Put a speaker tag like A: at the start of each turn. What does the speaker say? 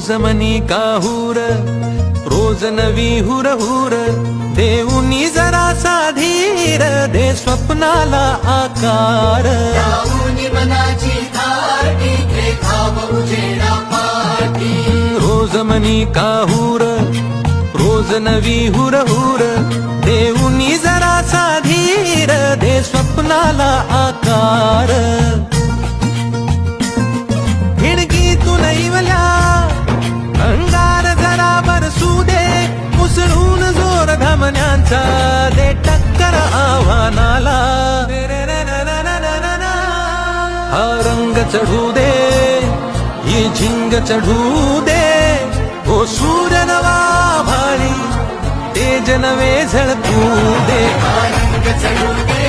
A: रोज मनी काहूर रोज नवी हुर हुर देऊनी जरासा धीर दे स्वप्नाला आकार
B: लावूनी मनाची धाटी देखाव उजेडा पाटी
A: रोज मनी काहूर रोज नवी हुर हुर देऊनी जरासा धीर दे स्वप्नाला आकार खिडकीतून इवल्या अंगार जरा बरसू दे मुसळून जोर धमन्यांचा दे टक्कर आव्हानाला हा रंग चढू दे ही झिंग चढू दे ओ सूर्य नवा भाळी तेज नवे झळकू दे
B: रंग चढू दे